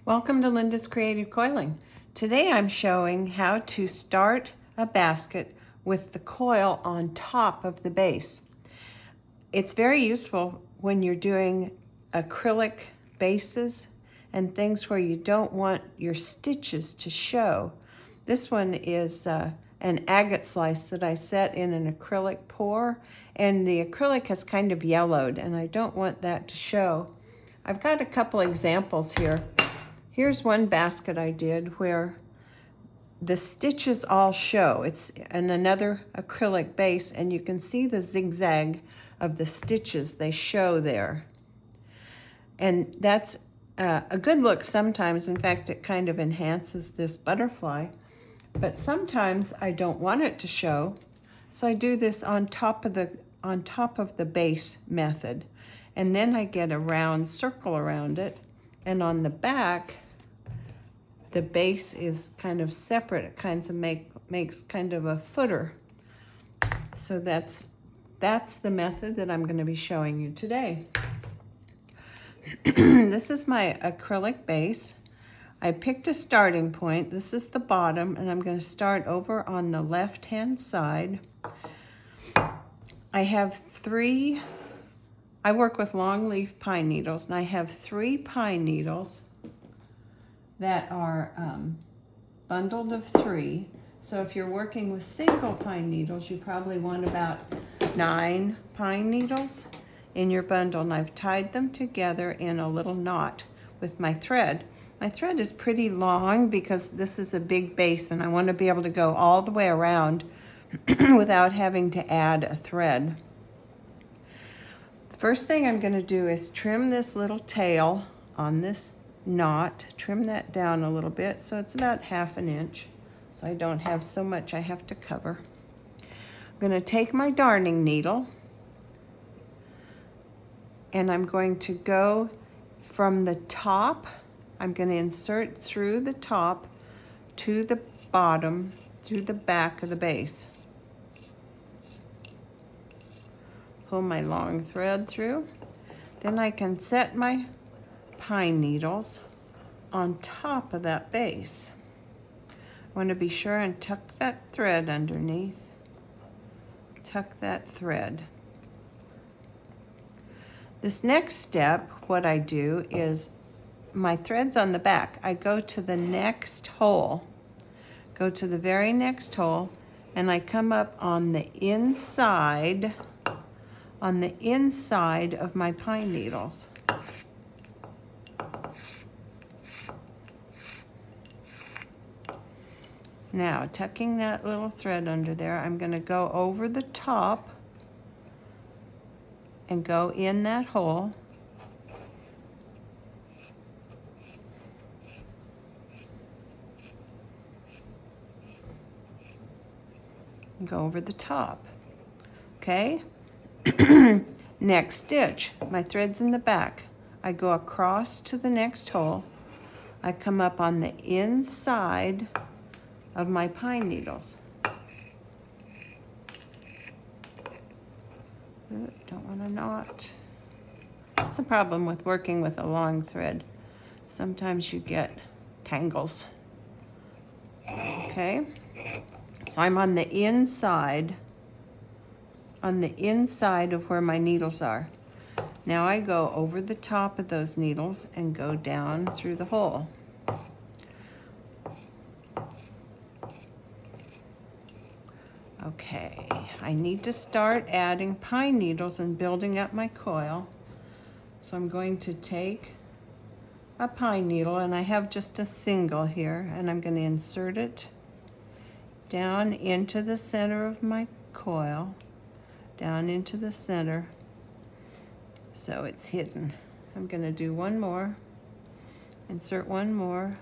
Welcome to Linda's Creative Coiling. Today I'm showing how to start a basket with the coil on top of the base. It's very useful when you're doing acrylic bases and things where you don't want your stitches to show. This one is an agate slice that I set in an acrylic pour, and the acrylic has kind of yellowed and I don't want that to show. I've got a couple examples here. Here's one basket I did where the stitches all show. It's in another acrylic base and you can see the zigzag of the stitches. They show there. And that's a good look sometimes. In fact, it kind of enhances this butterfly. But sometimes I don't want it to show, so I do this on top of the base method. And then I get a round circle around it, and on the back the base is kind of separate. It kind of makes kind of a footer. So that's the method that I'm going to be showing you today. This is my acrylic base. I picked a starting point. This is the bottom, and I'm going to start over on the left-hand side. I work with long leaf pine needles, and I have 3 pine needles that are bundled of 3. So if you're working with single pine needles, you probably want about 9 pine needles in your bundle, and I've tied them together in a little knot with my thread. My thread is pretty long because this is a big base and I want to be able to go all the way around without having to add a thread. The first thing I'm going to do is trim this little tail on this knot, trim that down a little bit so it's about 1/2 inch, so I don't have so much I have to cover. I'm going to take my darning needle and I'm going to go from the top. I'm going to insert through the top to the bottom, through the back of the base. Pull my long thread through. Then I can set my pine needles on top of that base. I want to be sure and tuck that thread underneath. Tuck that thread. This next step, what I do is my thread's on the back. I go to the next hole, go to the very next hole, and I come up on the inside of my pine needles. Now, tucking that little thread under there, I'm going to go over the top and go in that hole. And go over the top. Okay? Next stitch, my thread's in the back. I go across to the next hole. I come up on the inside of my pine needles. Don't want to knot. That's the problem with working with a long thread. Sometimes you get tangles. Okay? So I'm on the inside of where my needles are. Now I go over the top of those needles and go down through the hole. Okay, I need to start adding pine needles and building up my coil. So I'm going to take a pine needle, and I have just a single here, and I'm going to insert it down into the center of my coil, down into the center, so it's hidden. I'm going to do one more, insert one more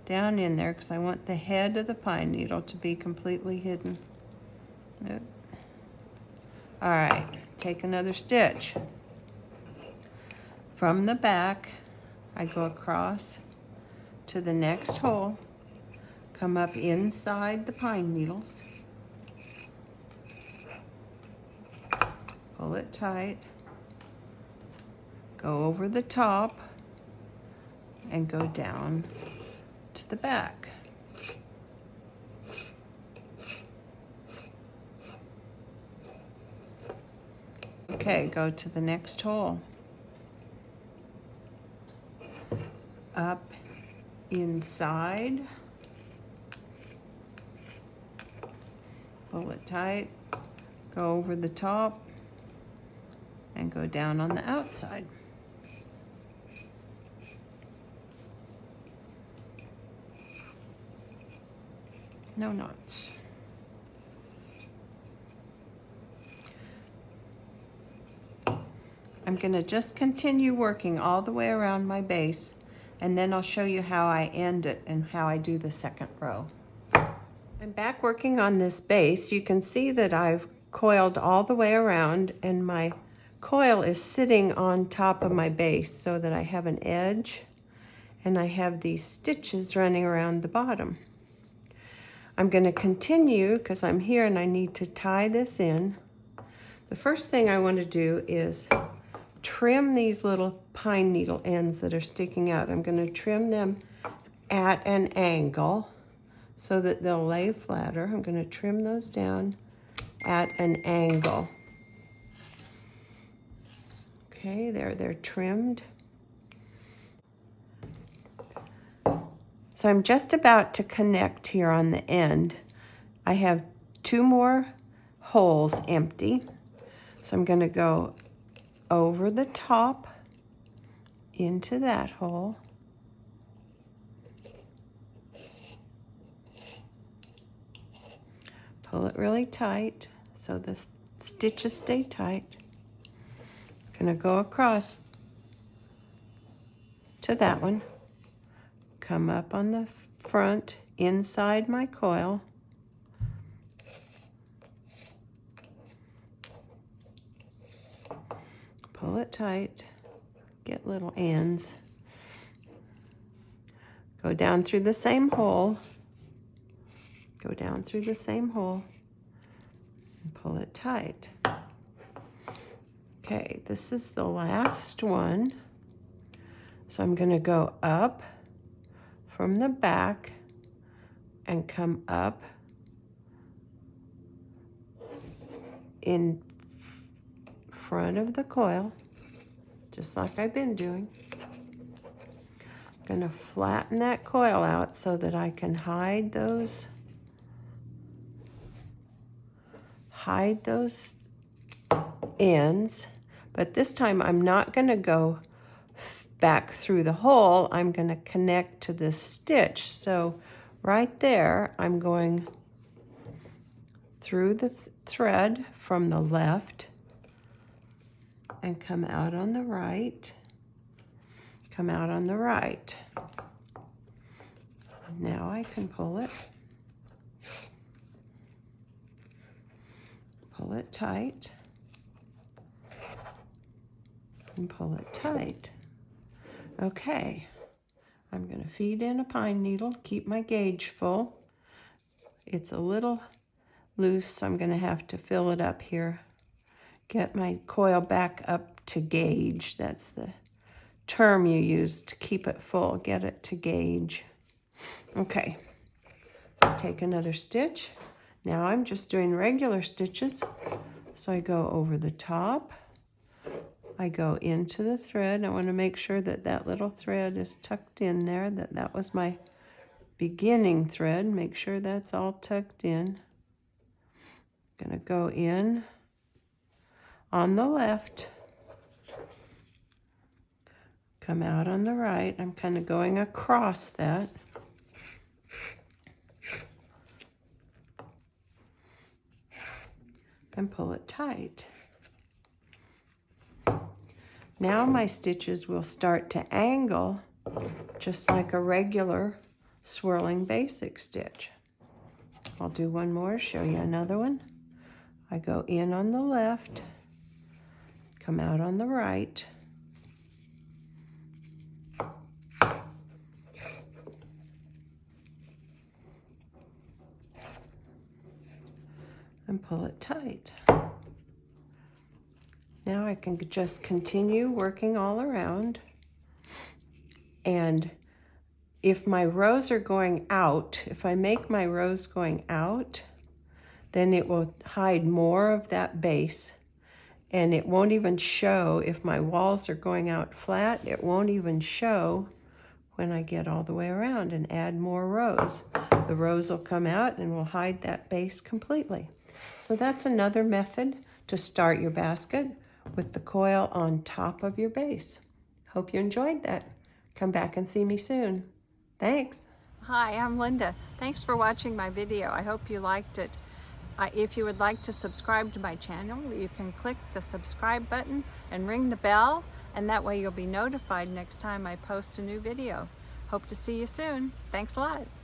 down in there because I want the head of the pine needle to be completely hidden. All right, take another stitch. From the back, I go across to the next hole, come up inside the pine needles, pull it tight, go over the top, and go down to the back. Okay, go to the next hole. Up inside. Pull it tight. Go over the top and go down on the outside. No knots. I'm going to just continue working all the way around my base, and then I'll show you how I end it and how I do the second row. I'm back working on this base. You can see that I've coiled all the way around, and my coil is sitting on top of my base so that I have an edge, and I have these stitches running around the bottom. I'm going to continue because I'm here and I need to tie this in. The first thing I want to do is trim these little pine needle ends that are sticking out. I'm going to trim them at an angle so that they'll lay flatter. I'm going to trim those down at an angle. Okay, they're trimmed. So I'm just about to connect here on the end. I have 2 more holes empty. So I'm going to go over the top into that hole. Pull it really tight so the stitches stay tight. I'm going to go across to that one. Come up on the front inside my coil. Pull it tight, get little ends. Go down through the same hole. Go down through the same hole and pull it tight. Okay, this is the last one. So I'm going to go up from the back and come up in front of the coil, just like I've been doing. I'm going to flatten that coil out so that I can hide those ends, but this time I'm not going to go back through the hole. I'm going to connect to this stitch. So right there, I'm going through the thread from the left and come out on the right. Come out on the right. Now I can pull it. Pull it tight. And pull it tight. Okay. I'm going to feed in a pine needle, keep my gauge full. It's a little loose, so I'm going to have to fill it up here. Get my coil back up to gauge. That's the term you use to keep it full. Get it to gauge. Okay. Take another stitch. Now I'm just doing regular stitches. So I go over the top. I go into the thread. I want to make sure that that little thread is tucked in there, that was my beginning thread. Make sure that's all tucked in. I'm going to go in on the left. Come out on the right. I'm kind of going across that. And pull it tight. Now my stitches will start to angle just like a regular swirling basic stitch. I'll do one more, show you another one. I go in on the left, come out on the right. And pull it tight. Now I can just continue working all around, And if my rows are going out, if I make my rows going out, then it will hide more of that base, and it won't even show if my walls are going out flat. It won't even show when I get all the way around and add more rows. The rows will come out and will hide that base completely. So that's another method to start your basket with the coil on top of your base. Hope you enjoyed that. Come back and see me soon. Thanks. Hi, I'm Linda. Thanks for watching my video. I hope you liked it. If you would like to subscribe to my channel, you can click the subscribe button and ring the bell, and that way you'll be notified next time I post a new video. Hope to see you soon. Thanks a lot.